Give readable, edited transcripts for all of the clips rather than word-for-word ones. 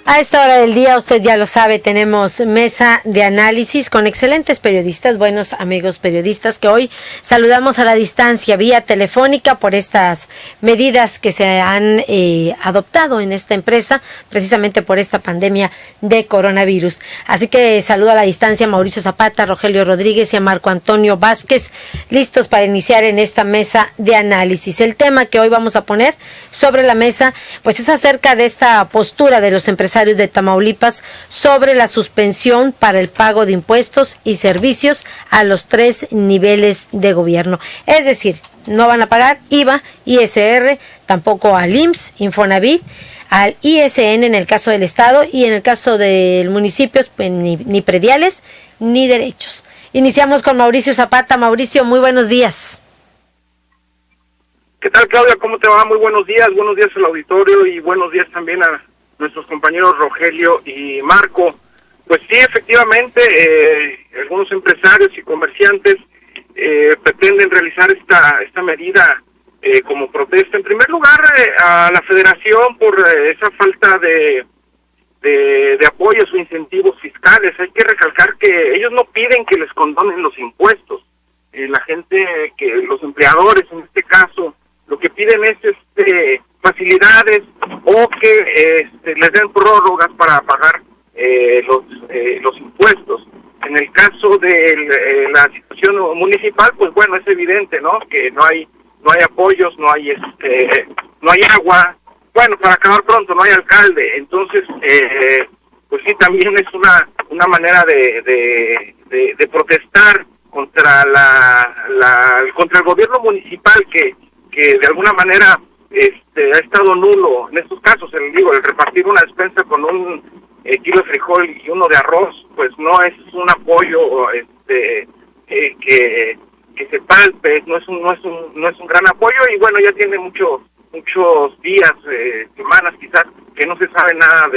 A esta hora del día, usted ya lo sabe, tenemos mesa de análisis con excelentes periodistas, buenos amigos periodistas, que hoy saludamos a la distancia vía telefónica por estas medidas que se han adoptado en esta empresa, precisamente por esta pandemia de coronavirus. Así que saludo a la distancia a Mauricio Zapata, a Rogelio Rodríguez y a Marco Antonio Vázquez, listos para iniciar en esta mesa de análisis. El tema que hoy vamos a poner sobre la mesa, pues es acerca de esta postura de los empresarios de Tamaulipas sobre la suspensión para el pago de impuestos y servicios a los 3 niveles de gobierno. Es decir, no van a pagar IVA, ISR, tampoco al IMSS, Infonavit, al ISN en el caso del Estado y en el caso del municipio, pues, ni prediales ni derechos. Iniciamos con Mauricio Zapata. Mauricio, muy buenos días. ¿Qué tal, Claudia? ¿Cómo te va? Muy buenos días al auditorio y buenos días también a nuestros compañeros Rogelio y Marco. Pues sí, efectivamente, algunos empresarios y comerciantes pretenden realizar esta medida como protesta. En primer lugar, a la Federación por esa falta de apoyos o incentivos fiscales. Hay que recalcar que ellos no piden que les condonen los impuestos. La gente, los empleadores en este caso, lo que piden es facilidades o que les den prórrogas para pagar los impuestos. En el caso de la situación municipal, pues bueno, es evidente, ¿no? Que no hay apoyos, no hay agua. Bueno, para acabar pronto, no hay alcalde. Entonces, pues sí, también es una manera de protestar contra contra el gobierno municipal que de alguna manera ha estado nulo en estos casos. El repartir una despensa con un kilo de frijol y uno de arroz, pues no es un apoyo que se palpe, no es un gran apoyo. Y bueno, ya tiene muchos días, semanas quizás, que no se sabe nada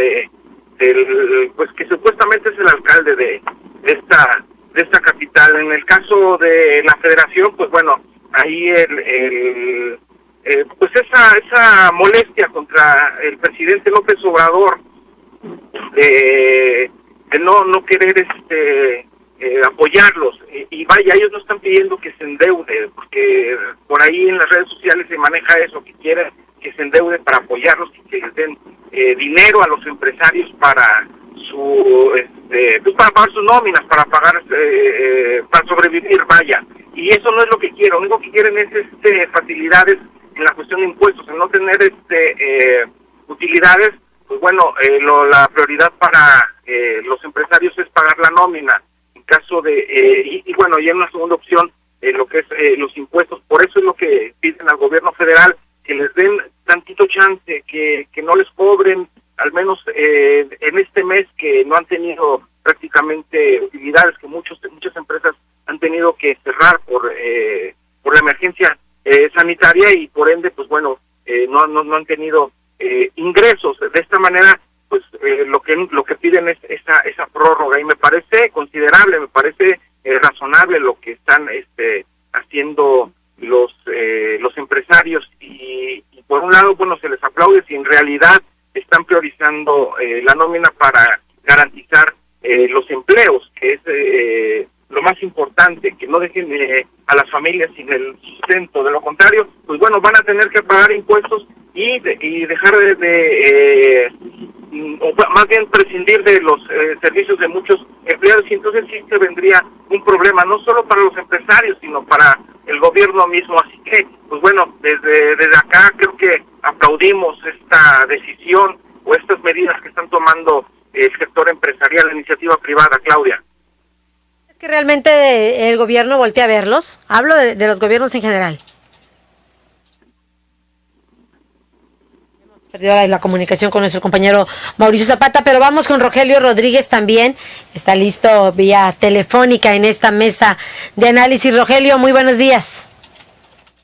pues que supuestamente es el alcalde de esta capital. En el caso de la Federación, pues bueno, ahí pues esa molestia contra el presidente López Obrador de no querer apoyarlos, y vaya, ellos no están pidiendo que se endeude, porque por ahí en las redes sociales se maneja eso, que quieren que se endeude para apoyarlos y que les den dinero a los empresarios para pues para pagar sus nóminas, para pagar para sobrevivir, vaya. Y eso no es lo que quieren. Lo único que quieren es facilidades en la cuestión de impuestos. El no tener utilidades, pues bueno, la prioridad para los empresarios es pagar la nómina. En caso de y bueno, y en una segunda opción, lo que es los impuestos. Por eso es lo que piden al gobierno federal, que les den tantito chance, que no les cobren, al menos en este mes que no han tenido prácticamente utilidades, que muchas empresas han tenido que cerrar por la emergencia sanitaria, y por ende, pues bueno, no han tenido ingresos. De esta manera, pues lo que piden es esa prórroga, y me parece considerable, me parece razonable lo que están haciendo los empresarios, y por un lado, bueno, se les aplaude si en realidad están priorizando la nómina para garantizar los empleos, que es lo más importante, que no dejen a las familias sin el sustento. De lo contrario, pues bueno, van a tener que pagar impuestos y dejar o más bien prescindir de los servicios de muchos empleados, y entonces sí se vendría un problema, no solo para los empresarios, sino para el gobierno mismo. Así que, pues bueno, desde acá creo que aplaudimos esta decisión o estas medidas que están tomando el sector empresarial, la iniciativa privada, Claudia. ¿Es que realmente el gobierno voltea a verlos? Hablo de los gobiernos en general. Hemos perdido la comunicación con nuestro compañero Mauricio Zapata, pero vamos con Rogelio Rodríguez también. Está listo vía telefónica en esta mesa de análisis. Rogelio, muy buenos días.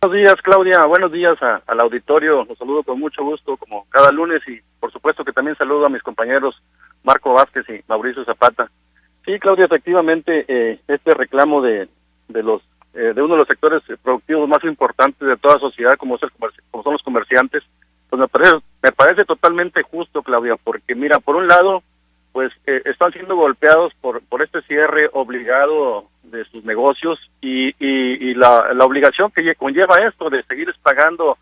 Buenos días, Claudia. Buenos días al auditorio. Los saludo con mucho gusto, como cada lunes, y por supuesto que también saludo a mis compañeros Marco Vázquez y Mauricio Zapata. Sí, Claudia, efectivamente, este reclamo de uno de los sectores productivos más importantes de toda sociedad, como son los comerciantes, pues me parece totalmente justo, Claudia, porque mira, por un lado, pues están siendo golpeados por este cierre obligado de sus negocios y la obligación que conlleva esto de seguirles pagando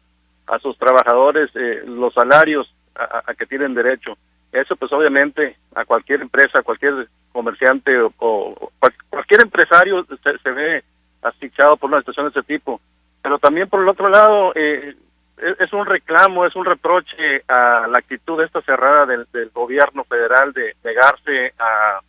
a sus trabajadores los salarios a que tienen derecho. Eso pues obviamente a cualquier empresa, a cualquier comerciante o cualquier empresario se ve asfixiado por una situación de ese tipo. Pero también por el otro lado, es un reclamo, es un reproche a la actitud esta cerrada del gobierno federal de negarse a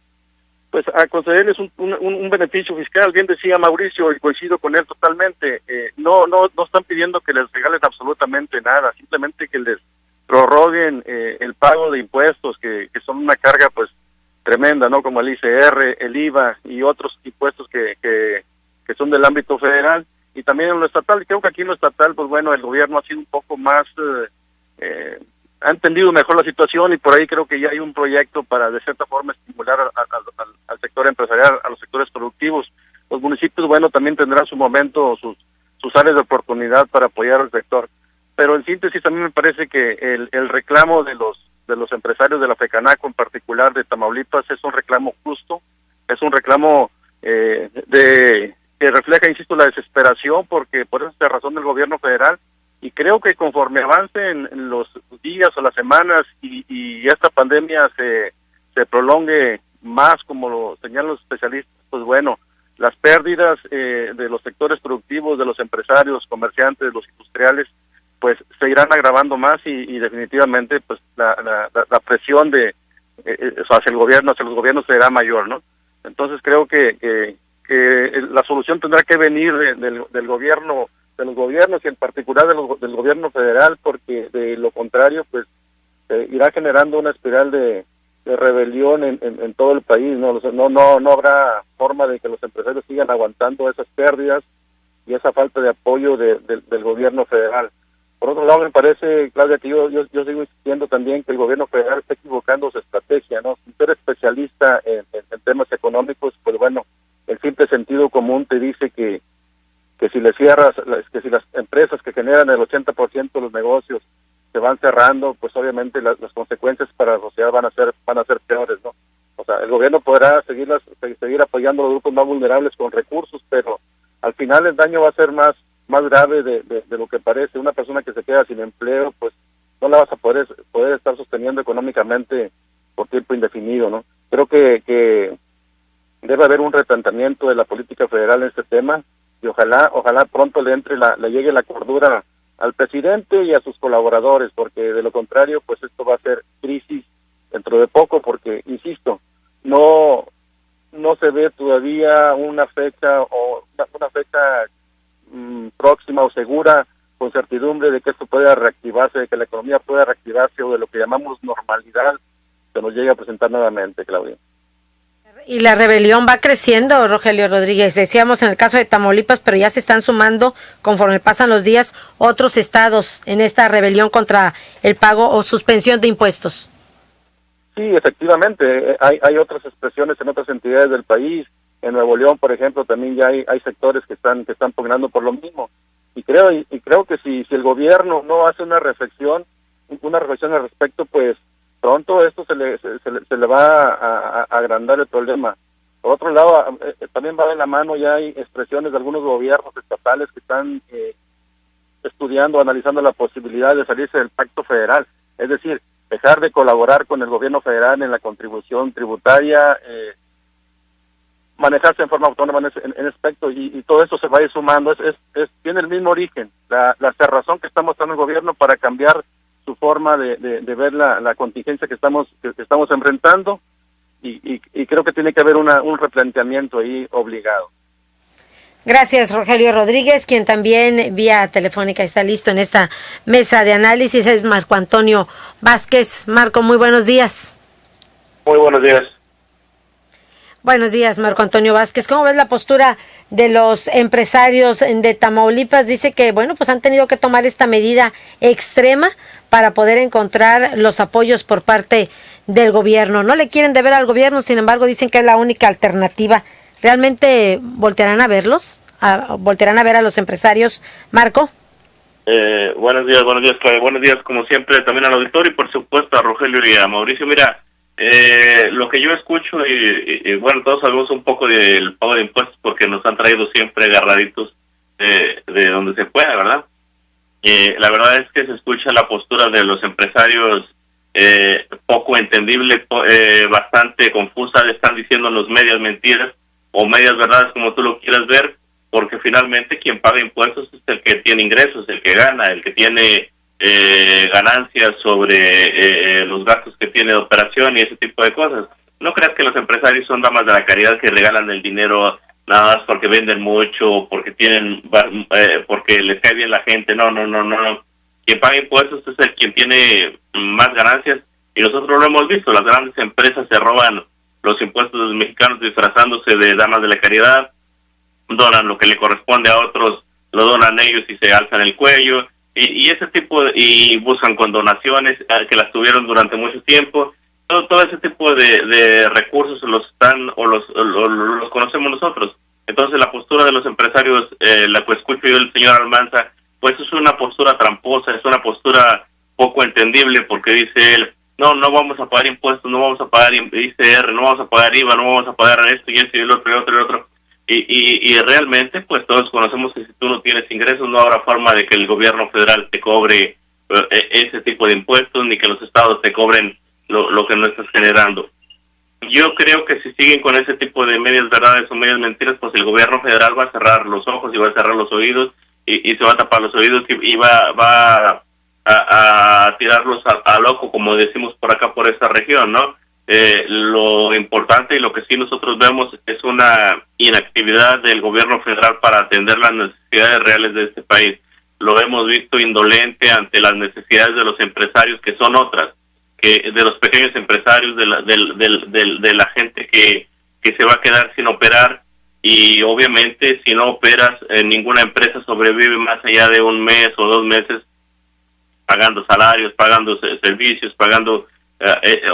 concederles un beneficio fiscal. Bien decía Mauricio, y coincido con él totalmente, no están pidiendo que les regalen absolutamente nada, simplemente que les prorroguen el pago de impuestos, que son una carga pues tremenda, ¿no? Como el ICR, el IVA y otros impuestos que son del ámbito federal, y también en lo estatal. Y creo que aquí en lo estatal, pues bueno, el gobierno ha sido un poco más, ha entendido mejor la situación, y por ahí creo que ya hay un proyecto para de cierta forma estimular al sector empresarial, a los sectores productivos. Los municipios, bueno, también tendrán su momento, sus áreas de oportunidad para apoyar al sector. Pero en síntesis, a mí me parece que el reclamo de los empresarios de la FECANACO, en particular de Tamaulipas, es un reclamo justo, es un reclamo que refleja, insisto, la desesperación por esta razón del gobierno federal, y creo que conforme avancen los días o las semanas y esta pandemia se prolongue más, como lo señalan los especialistas, pues bueno, las pérdidas de los sectores productivos, de los empresarios, comerciantes, los industriales, pues se irán agravando más y definitivamente pues la presión hacia los gobiernos será mayor, ¿no? Entonces creo que la solución tendrá que venir del gobierno, de los gobiernos, y en particular del gobierno federal, porque de lo contrario pues irá generando una espiral de rebelión en todo el país, ¿no? O sea, no habrá forma de que los empresarios sigan aguantando esas pérdidas y esa falta de apoyo del gobierno federal. Por otro lado, me parece, Claudia, que yo sigo insistiendo también que el gobierno federal está equivocando su estrategia, ¿no? Si ser especialista en temas económicos, pues bueno, el simple sentido común te dice que si le cierras, que si las empresas que generan el 80% de los negocios se van cerrando, pues obviamente las consecuencias para la sociedad van a ser peores, ¿no? O sea, el gobierno podrá seguir apoyando a los grupos más vulnerables con recursos, pero al final el daño va a ser más grave de lo que parece. Una persona que se queda sin empleo, pues no la vas a poder estar sosteniendo económicamente por tiempo indefinido, ¿no? Creo que debe haber un replanteamiento de la política federal en este tema, y ojalá pronto le llegue la cordura al presidente y a sus colaboradores, porque de lo contrario, pues esto va a ser crisis dentro de poco, porque, insisto, no se ve todavía una fecha próxima o segura, con certidumbre de que esto pueda reactivarse, de que la economía pueda reactivarse, o de lo que llamamos normalidad se nos llegue a presentar nuevamente, Claudia. Y la rebelión va creciendo, Rogelio Rodríguez. Decíamos en el caso de Tamaulipas, pero ya se están sumando, conforme pasan los días, otros estados en esta rebelión contra el pago o suspensión de impuestos. Sí, efectivamente, hay otras expresiones en otras entidades del país. En Nuevo León, por ejemplo, también ya hay sectores que están pugnando por lo mismo. Y creo que si el gobierno no hace una reflexión al respecto, pues pronto esto se le va a agrandar el problema. Por otro lado, también va de la mano, ya hay expresiones de algunos gobiernos estatales que están estudiando, analizando la posibilidad de salirse del pacto federal, es decir, dejar de colaborar con el gobierno federal en la contribución tributaria, manejarse en forma autónoma en aspecto, y todo eso se va a ir sumando. Tiene el mismo origen, la cerrazón que está mostrando el gobierno para cambiar su forma de ver la contingencia que estamos enfrentando, y creo que tiene que haber un replanteamiento ahí obligado. Gracias, Rogelio Rodríguez, quien también vía telefónica está listo en esta mesa de análisis, es Marco Antonio Vázquez. Marco, muy buenos días. Muy buenos días. Buenos días, Marco Antonio Vázquez. ¿Cómo ves la postura de los empresarios de Tamaulipas? Dice que, bueno, pues han tenido que tomar esta medida extrema para poder encontrar los apoyos por parte del gobierno. No le quieren deber al gobierno, sin embargo, dicen que es la única alternativa. ¿Realmente voltearán a verlos? ¿Voltearán a ver a los empresarios, Marco? Buenos días, Claudia. Buenos días, como siempre, también al auditorio y por supuesto a Rogelio y a Mauricio. Mira, lo que yo escucho y bueno, todos sabemos un poco del pago de impuestos porque nos han traído siempre agarraditos de donde se pueda, ¿verdad? La verdad es que se escucha la postura de los empresarios poco entendible, bastante confusa. Están diciendo los medias mentiras o medias verdades, como tú lo quieras ver, porque finalmente quien paga impuestos es el que tiene ingresos, el que gana, el que tiene ganancias sobre los gastos que tiene de operación y ese tipo de cosas. No creas que los empresarios son damas de la caridad que regalan el dinero nada más porque venden mucho, porque tienen, porque les cae bien la gente. No. Quien paga impuestos es el quien tiene más ganancias y nosotros lo hemos visto. Las grandes empresas se roban los impuestos de los mexicanos disfrazándose de damas de la caridad, donan lo que le corresponde a otros, lo donan ellos y se alzan el cuello y ese tipo y buscan condonaciones que las tuvieron durante mucho tiempo. Todo ese tipo de recursos los están o los conocemos nosotros. Entonces la postura de los empresarios, la que escucho yo del señor Almanza, pues es una postura tramposa, es una postura poco entendible, porque dice él, no vamos a pagar impuestos, no vamos a pagar ICR, no vamos a pagar IVA, no vamos a pagar esto y esto y el otro y otro y otro. Y realmente pues todos conocemos que si tú no tienes ingresos no habrá forma de que el gobierno federal te cobre ese tipo de impuestos, ni que los estados te cobren lo que no estás generando. Yo creo que si siguen con ese tipo de medias verdades o medias mentiras, pues el gobierno federal va a cerrar los ojos y va a cerrar los oídos y se va a tapar los oídos y va a tirarlos a loco, como decimos por acá, por esta región, ¿no? Lo importante y lo que sí nosotros vemos es una inactividad del gobierno federal para atender las necesidades reales de este país. Lo hemos visto indolente ante las necesidades de los empresarios, que son otras, que de los pequeños empresarios, de la gente que se va a quedar sin operar. Y obviamente si no operas, ninguna empresa sobrevive más allá de un mes o 2 meses pagando salarios, pagando servicios, pagando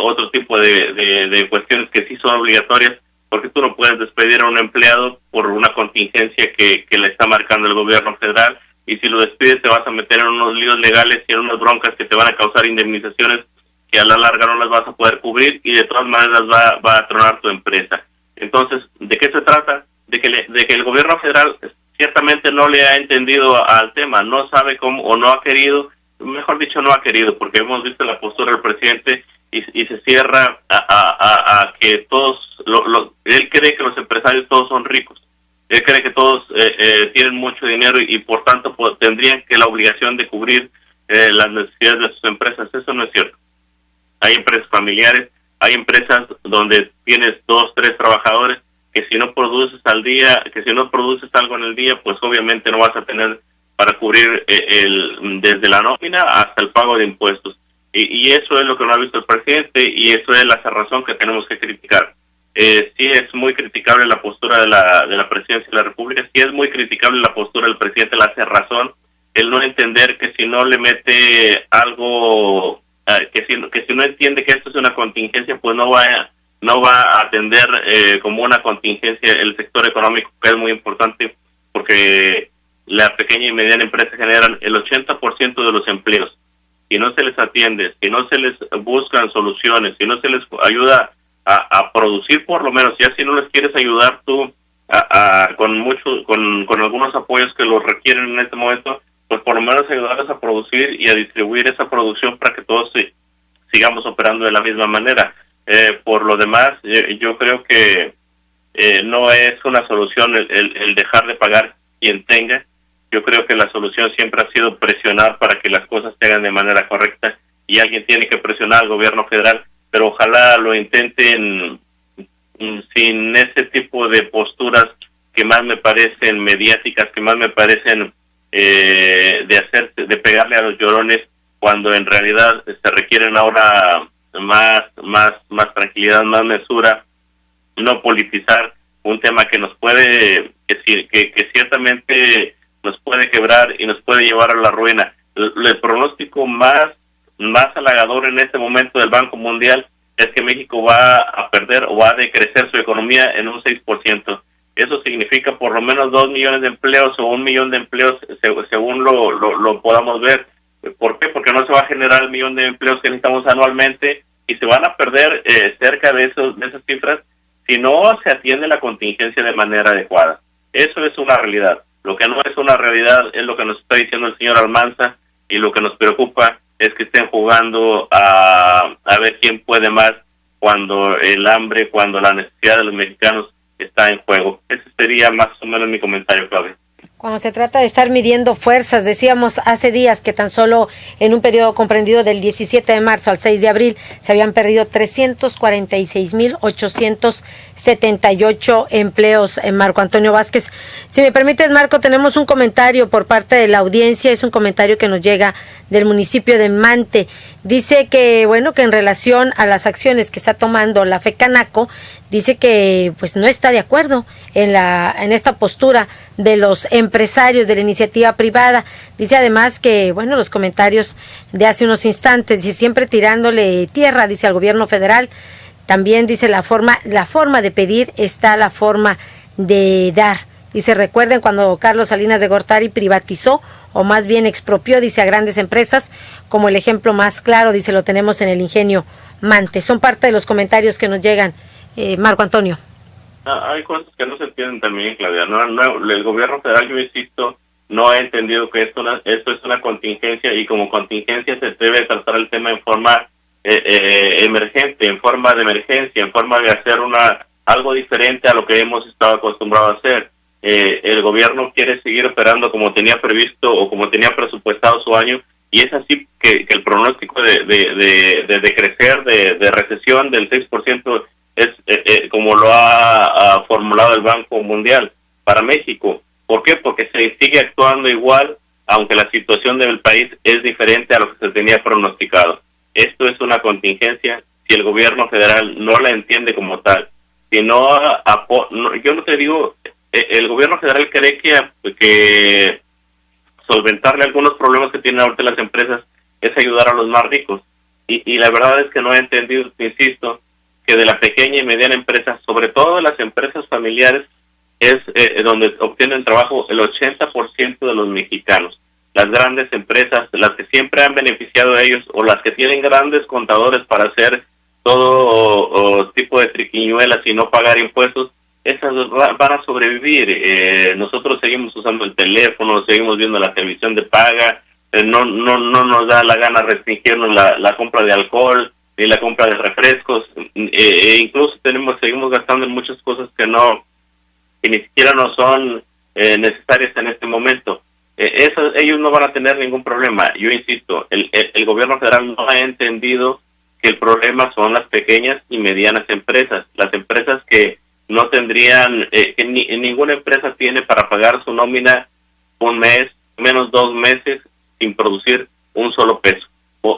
otro tipo de cuestiones que sí son obligatorias, porque tú no puedes despedir a un empleado por una contingencia que le está marcando el gobierno federal, y si lo despides te vas a meter en unos líos legales y en unas broncas que te van a causar indemnizaciones que a la larga no las vas a poder cubrir y de todas maneras va a tronar tu empresa. Entonces, ¿de qué se trata? De que el gobierno federal ciertamente no le ha entendido al tema, no sabe cómo o no ha querido, mejor dicho no ha querido, porque hemos visto la postura del presidente y se cierra a que todos, él cree que los empresarios todos son ricos, él cree que todos tienen mucho dinero y por tanto tendrían que la obligación de cubrir las necesidades de sus empresas. Eso no es cierto. Hay empresas familiares, hay empresas donde tienes 2, 3 trabajadores que si no produces algo en el día, pues obviamente no vas a tener para cubrir desde la nómina hasta el pago de impuestos. Y eso es lo que no ha visto el presidente y eso es la razón que tenemos que criticar. Sí es muy criticable la postura de la presidencia de la República, sí es muy criticable la postura del presidente, la cerrazón, el no entender que si no le mete algo, que si no entiende que esto es una contingencia, pues no va a atender como una contingencia el sector económico, que es muy importante, porque la pequeña y mediana empresa generan el 80% de los empleos. Si no se les atiende, si no se les buscan soluciones, si no se les ayuda a producir, por lo menos, ya si no les quieres ayudar tú con algunos apoyos que los requieren en este momento, pues por lo menos ayudarles a producir y a distribuir esa producción para que todos sigamos operando de la misma manera. Por lo demás, yo creo que no es una solución el dejar de pagar quien tenga. Yo creo que la solución siempre ha sido presionar para que las cosas se hagan de manera correcta y alguien tiene que presionar al gobierno federal, pero ojalá lo intenten sin ese tipo de posturas que más me parecen mediáticas, que más me parecen de pegarle a los llorones, cuando en realidad se requieren ahora más tranquilidad, más mesura, no politizar un tema que nos puede, que ciertamente nos puede quebrar y nos puede llevar a la ruina. El pronóstico más halagador en este momento del Banco Mundial es que México va a perder o va a decrecer su economía en un 6%. Eso significa por lo menos 2 millones de empleos o 1 millón de empleos, según lo podamos ver. ¿Por qué? Porque no se va a generar el millón de empleos que necesitamos anualmente y se van a perder cerca de esas cifras si no se atiende la contingencia de manera adecuada. Eso es una realidad. Lo que no es una realidad es lo que nos está diciendo el señor Almanza, y lo que nos preocupa es que estén jugando a ver quién puede más cuando el hambre, cuando la necesidad de los mexicanos está en juego. Ese sería más o menos mi comentario, Claudia. Cuando se trata de estar midiendo fuerzas, decíamos hace días que tan solo en un periodo comprendido del 17 de marzo al 6 de abril se habían perdido 346,878 empleos. Marco Antonio Vázquez, si me permites, Marco, tenemos un comentario por parte de la audiencia, es un comentario que nos llega del municipio de Mante. Dice que, bueno, que en relación a las acciones que está tomando la FECANACO, dice que pues no está de acuerdo en esta postura de los empresarios de la iniciativa privada. Dice además que, bueno, los comentarios de hace unos instantes, y siempre tirándole tierra, dice, al gobierno federal. También dice la forma de pedir está la forma de dar. Dice, recuerden cuando Carlos Salinas de Gortari privatizó, o más bien expropió, dice, a grandes empresas, como el ejemplo más claro, dice, lo tenemos en el ingenio Mante. Son parte de los comentarios que nos llegan. Marco Antonio. Hay cosas que no se entienden también, Claudia. El gobierno federal, yo insisto, no ha entendido que esto es una contingencia, y como contingencia se debe tratar el tema en forma emergente, en forma de emergencia, en forma de hacer algo diferente a lo que hemos estado acostumbrados a hacer. El gobierno quiere seguir operando como tenía previsto o como tenía presupuestado su año, y es así que el pronóstico de crecer, de recesión del 6%, es como lo ha formulado el Banco Mundial para México. ¿Por qué? Porque se sigue actuando igual, aunque la situación del país es diferente a lo que se tenía pronosticado. Esto es una contingencia si el gobierno federal no la entiende como tal. Si no, yo no te digo, el gobierno federal cree que solventarle algunos problemas que tienen ahorita las empresas es ayudar a los más ricos. Y la verdad es que no he entendido, te insisto, que de la pequeña y mediana empresa, sobre todo de las empresas familiares, es donde obtienen trabajo el 80% de los mexicanos. Las grandes empresas, las que siempre han beneficiado a ellos, o las que tienen grandes contadores para hacer todo tipo de triquiñuelas y no pagar impuestos, esas van a sobrevivir. Nosotros seguimos usando el teléfono, seguimos viendo la televisión de paga, no nos da la gana restringirnos la compra de alcohol ni la compra de refrescos, incluso seguimos gastando en muchas cosas que ni siquiera no son necesarias en este momento. Ellos no van a tener ningún problema. Yo insisto, el gobierno federal no ha entendido que el problema son las pequeñas y medianas empresas, las empresas que no tendrían, que ninguna empresa tiene para pagar su nómina un mes, menos 2 meses, sin producir un solo peso.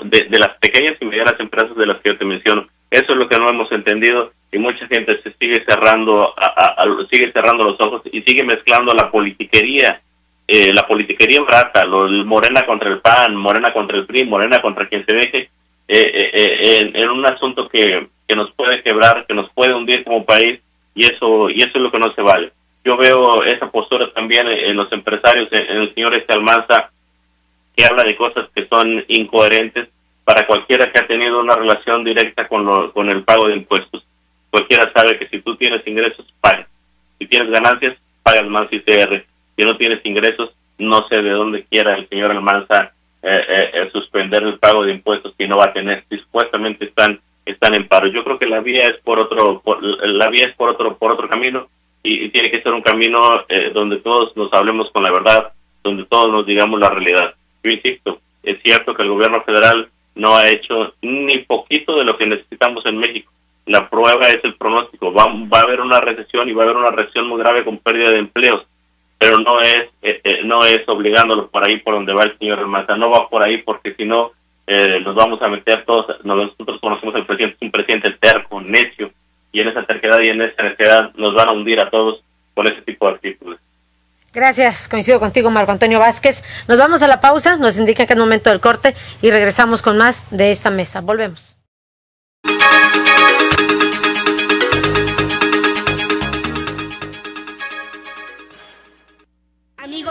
De las pequeñas y medianas empresas de las que yo te menciono. Eso es lo que no hemos entendido, y mucha gente se sigue cerrando los ojos y sigue mezclando la politiquería barata, Morena contra el PAN, Morena contra el PRI, Morena contra quien se deje, en un asunto que nos puede quebrar, que nos puede hundir como país, y eso es lo que no se vale. Yo veo esa postura también en los empresarios, en el señor Almanza, que habla de cosas que son incoherentes para cualquiera que ha tenido una relación directa con el pago de impuestos. Cualquiera sabe que si tú tienes ingresos, pagas. Si tienes ganancias, pagas más ICR. Si no tienes ingresos, no sé de dónde quiera el señor Almanza suspender el pago de impuestos que no va a tener. Si supuestamente están en paro. Yo creo que la vía es por otro camino, y tiene que ser un camino donde todos nos hablemos con la verdad, donde todos nos digamos la realidad. Yo insisto, es cierto que el gobierno federal no ha hecho ni poquito de lo que necesitamos en México. La prueba es el pronóstico. Va a haber una recesión, y va a haber una recesión muy grave con pérdida de empleos, pero no es obligándolo por ahí por donde va el señor Almanza. No va por ahí, porque si no nos vamos a meter todos. Nosotros conocemos al presidente, es un presidente terco, necio, y en esa terquedad y en esa necedad nos van a hundir a todos con ese tipo de actitudes. Gracias, coincido contigo, Marco Antonio Vázquez. Nos vamos a la pausa, nos indican que es momento del corte, y regresamos con más de esta mesa. Volvemos.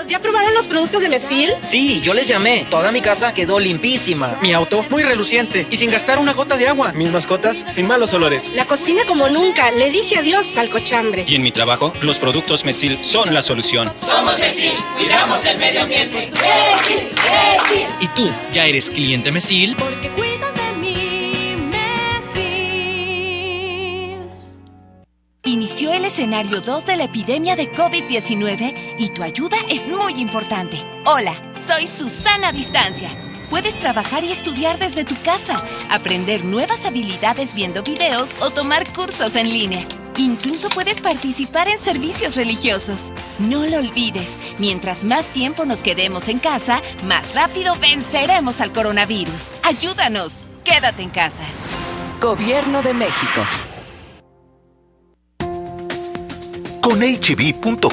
Hijos, ¿ya probaron los productos de Mesil? Sí, yo les llamé. Toda mi casa quedó limpísima. Mi auto muy reluciente y sin gastar una gota de agua. Mis mascotas sin malos olores. La cocina como nunca. Le dije adiós al cochambre. Y en mi trabajo, los productos Mesil son la solución. Somos Mesil, cuidamos el medio ambiente. ¿Y tú, ya eres cliente Mesil? Porque cuidan de mí, Mesil. Inició el escenario 2 de la epidemia de COVID-19 y tu ayuda es muy importante. Hola, soy Susana Distancia. Puedes trabajar y estudiar desde tu casa, aprender nuevas habilidades viendo videos o tomar cursos en línea. Incluso puedes participar en servicios religiosos. No lo olvides, mientras más tiempo nos quedemos en casa, más rápido venceremos al coronavirus. Ayúdanos, quédate en casa. Gobierno de México. Con hb.com.mx,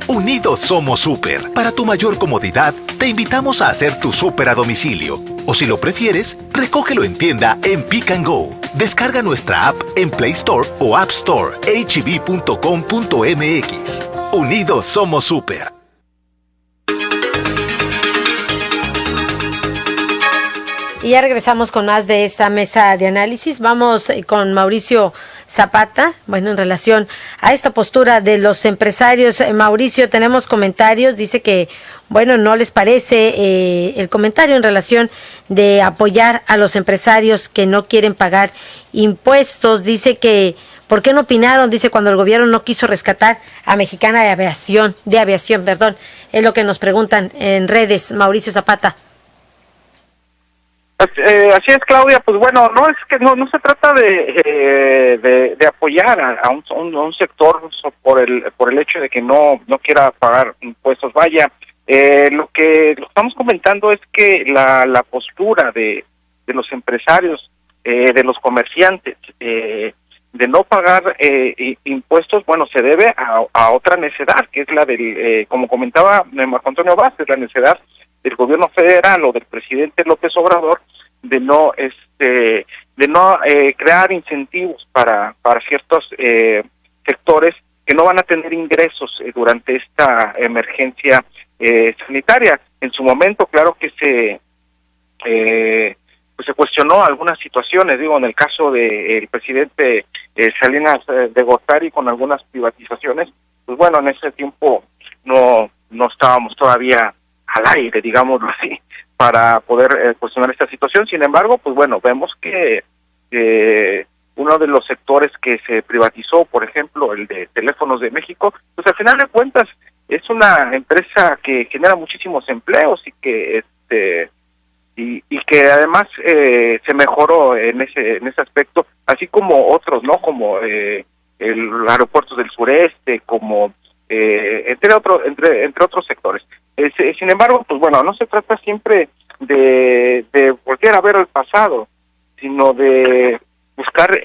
unidos somos súper. Para tu mayor comodidad, te invitamos a hacer tu súper a domicilio. O si lo prefieres, recógelo en tienda en Pick and Go. Descarga nuestra app en Play Store o App Store. hb.com.mx. Unidos somos súper. Y ya regresamos con más de esta mesa de análisis. Vamos con Mauricio Zapata. Bueno, en relación a esta postura de los empresarios, Mauricio, tenemos comentarios. Dice que, bueno, no les parece el comentario en relación de apoyar a los empresarios que no quieren pagar impuestos. Dice que, ¿por qué no opinaron? Dice, cuando el gobierno no quiso rescatar a Mexicana de aviación, es lo que nos preguntan en redes. Mauricio Zapata. Así es, Claudia. Pues bueno, no es que no se trata de apoyar a un sector por el hecho de que no quiera pagar impuestos. Vaya, lo que estamos comentando es que la postura de los empresarios, de los comerciantes, de no pagar impuestos, bueno, se debe a otra necedad, que es la del, como comentaba Marco Antonio Vázquez, la necedad del gobierno federal o del presidente López Obrador de no crear incentivos para ciertos sectores que no van a tener ingresos durante esta emergencia sanitaria. En su momento, claro que se cuestionó algunas situaciones, digo, en el caso del presidente Salinas de Gortari con algunas privatizaciones, pues bueno, en ese tiempo no estábamos todavía al aire, digámoslo así, para poder cuestionar esta situación. Sin embargo, pues bueno, vemos que uno de los sectores que se privatizó, por ejemplo, el de Teléfonos de México, pues al final de cuentas es una empresa que genera muchísimos empleos y que y que además se mejoró en ese aspecto, así como otros, ¿no? Como el aeropuertos del sureste, como entre otros sectores. Sin embargo, pues bueno, no se trata siempre de volver a ver el pasado, sino de buscar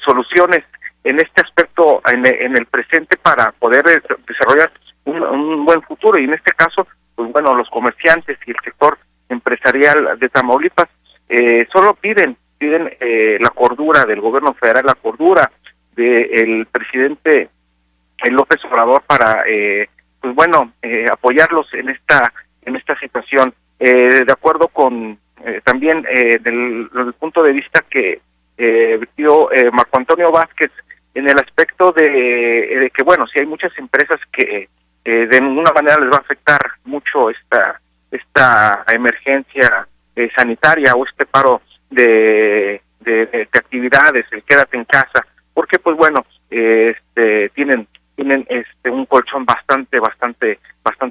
soluciones en este aspecto, en el presente, para poder desarrollar un buen futuro. Y en este caso, pues bueno, los comerciantes y el sector empresarial de Tamaulipas solo piden la cordura del gobierno federal, la cordura del presidente López Obrador para pues bueno, apoyarlos en esta situación, de acuerdo con también del punto de vista que dio Marco Antonio Vázquez, en el aspecto de que bueno, si hay muchas empresas que de ninguna manera les va a afectar mucho esta emergencia sanitaria o este paro de actividades, el quédate en casa, porque pues bueno, tienen un colchón bastante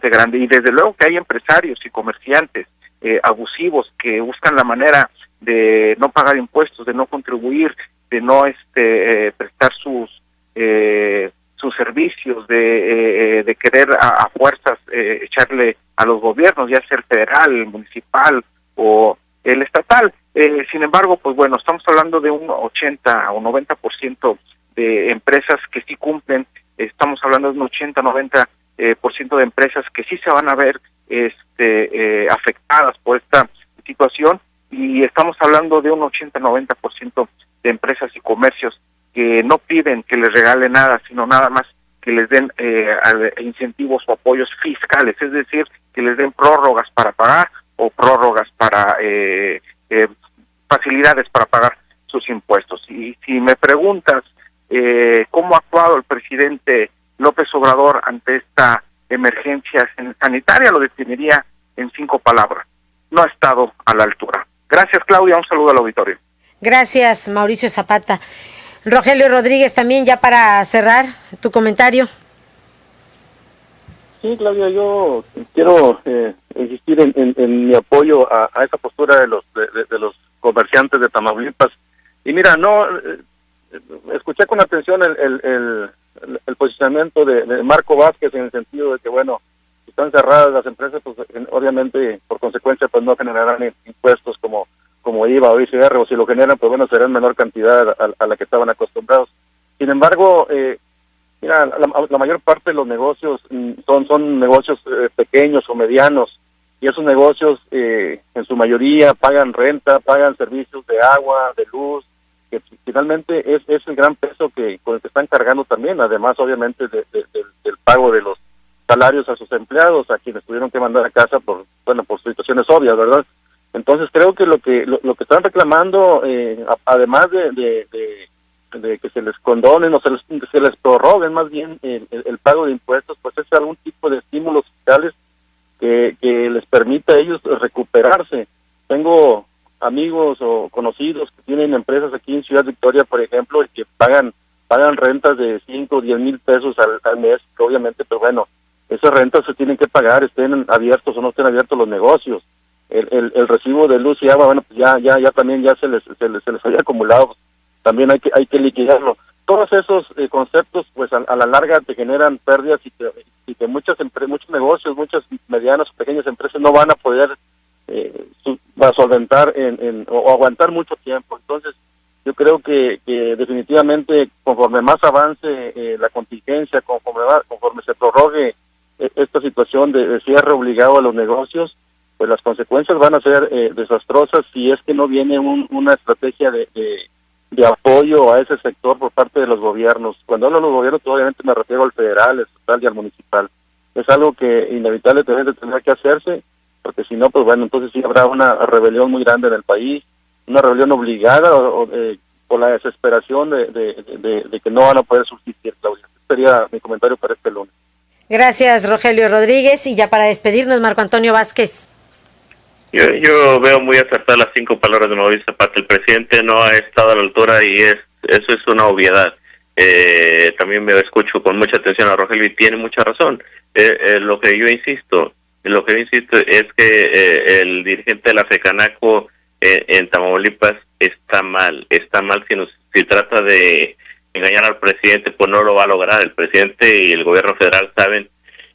grande, y desde luego que hay empresarios y comerciantes abusivos que buscan la manera de no pagar impuestos, de no contribuir, de no prestar sus servicios, de querer a fuerzas echarle a los gobiernos, ya sea el federal, el municipal o el estatal. Sin embargo, pues bueno, estamos hablando de un 80 o 90% de empresas que sí cumplen. Estamos hablando de un 80-90% de empresas que sí se van a ver afectadas por esta situación, y estamos hablando de un 80-90% de empresas y comercios que no piden que les regale nada, sino nada más que les den incentivos o apoyos fiscales, es decir, que les den prórrogas para pagar o prórrogas para facilidades para pagar sus impuestos. Y si me preguntas cómo ha actuado el presidente López Obrador ante esta emergencia sanitaria, lo definiría en 5 palabras: no ha estado a la altura. Gracias, Claudia, un saludo al auditorio. Gracias, Mauricio Zapata. Rogelio Rodríguez, también ya para cerrar tu comentario. Sí, Claudia, yo quiero insistir en mi apoyo a esa postura de los comerciantes de Tamaulipas. Y mira, escuché con atención el posicionamiento de Marco Vázquez, en el sentido de que, bueno, si están cerradas las empresas, pues obviamente, por consecuencia, pues no generarán impuestos como IVA o ICR, o si lo generan, pues bueno, será en menor cantidad a la que estaban acostumbrados. Sin embargo, mira, la mayor parte de los negocios son negocios pequeños o medianos, y esos negocios en su mayoría pagan renta, pagan servicios de agua, de luz, que finalmente es el gran peso con el que están cargando también, además obviamente del pago de los salarios a sus empleados, a quienes tuvieron que mandar a casa por situaciones obvias, ¿verdad? Entonces creo que lo que están reclamando, además de que se les condonen o se les prorroguen más bien el pago de impuestos, pues es algún tipo de estímulos fiscales que les permita a ellos recuperarse. Tengo amigos o conocidos que tienen empresas aquí en Ciudad Victoria, por ejemplo, y que pagan rentas de 5 o 10 mil pesos al mes, que obviamente, pues bueno, esas rentas se tienen que pagar, estén abiertos o no estén abiertos los negocios. El recibo de luz y agua, bueno, pues ya también se les había acumulado, pues, también hay que liquidarlo. Todos esos conceptos, pues a la larga te generan pérdidas y que muchos negocios, muchas medianas o pequeñas empresas no van a poder solventar o aguantar mucho tiempo. Entonces, yo creo que definitivamente, conforme más avance la contingencia, conforme se prorrogue esta situación de cierre obligado a los negocios, pues las consecuencias van a ser desastrosas si es que no viene una estrategia de apoyo a ese sector por parte de los gobiernos. Cuando hablo de los gobiernos, obviamente me refiero al federal, al estatal y al municipal. Es algo que inevitablemente tendrá que hacerse, porque si no, pues bueno, entonces sí habrá una rebelión muy grande en el país, una rebelión obligada por la desesperación de que no van a poder subsistir, Claudia. Este sería mi comentario para este lunes. Gracias, Rogelio Rodríguez. Y ya para despedirnos, Marco Antonio Vázquez. Yo veo muy acertadas las 5 palabras de Mauricio Zapata. El presidente no ha estado a la altura y eso es una obviedad. También me escucho con mucha atención a Rogelio y tiene mucha razón. Lo que yo insisto es que el dirigente de la FECANACO en Tamaulipas está mal si trata de engañar al presidente, pues no lo va a lograr. El presidente y el gobierno federal saben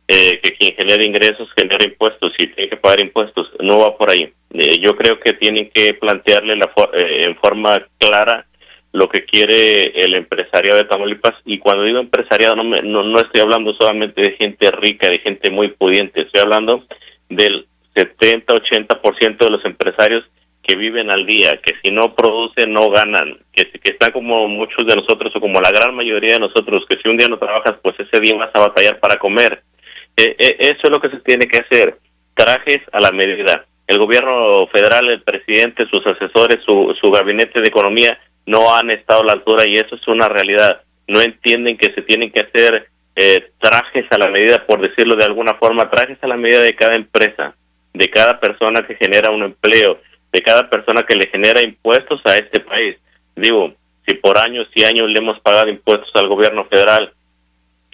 que quien genera ingresos genera impuestos y tiene que pagar impuestos, no va por ahí. Yo creo que tienen que plantearle en forma clara lo que quiere el empresariado de Tamaulipas, y cuando digo empresariado no estoy hablando solamente de gente rica, de gente muy pudiente, estoy hablando del 70-80% de los empresarios que viven al día, que si no producen no ganan, que están como muchos de nosotros o como la gran mayoría de nosotros, que si un día no trabajas, pues ese día vas a batallar para comer. Eso es lo que se tiene que hacer, trajes a la medida. El gobierno federal, el presidente, sus asesores, su gabinete de economía no han estado a la altura, y eso es una realidad. No entienden que se tienen que hacer trajes a la medida, por decirlo de alguna forma, trajes a la medida de cada empresa, de cada persona que genera un empleo, de cada persona que le genera impuestos a este país. Digo, si por años y años le hemos pagado impuestos al gobierno federal,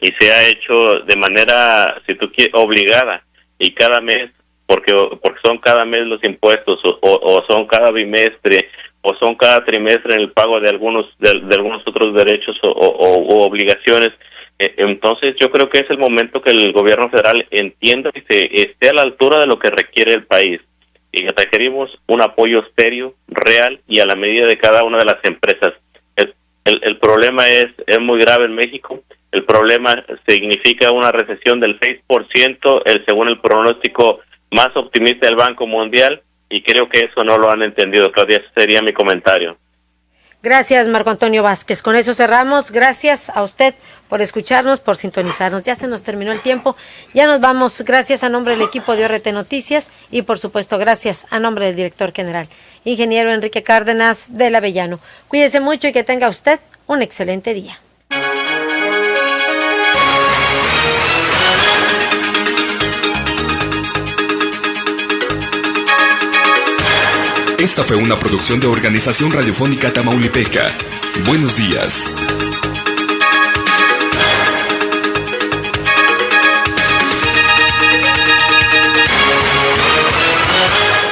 y se ha hecho de manera, si tú quieres, obligada, y cada mes, porque son cada mes los impuestos, o son cada bimestre, o son cada trimestre en el pago de algunos otros derechos o obligaciones. Entonces yo creo que es el momento que el gobierno federal entienda y esté a la altura de lo que requiere el país, y requerimos un apoyo serio, real y a la medida de cada una de las empresas. El problema es muy grave en México. El problema significa una recesión del 6%, según el pronóstico más optimista del Banco Mundial, y creo que eso no lo han entendido, Claudia. Ese sería mi comentario. Gracias, Marco Antonio Vázquez. Con eso cerramos. Gracias a usted por escucharnos, por sintonizarnos. Ya se nos terminó el tiempo. Ya nos vamos. Gracias a nombre del equipo de ORT Noticias y, por supuesto, gracias a nombre del director general, ingeniero Enrique Cárdenas del Avellano. Cuídese mucho y que tenga usted un excelente día. Esta fue una producción de Organización Radiofónica Tamaulipeca. Buenos días.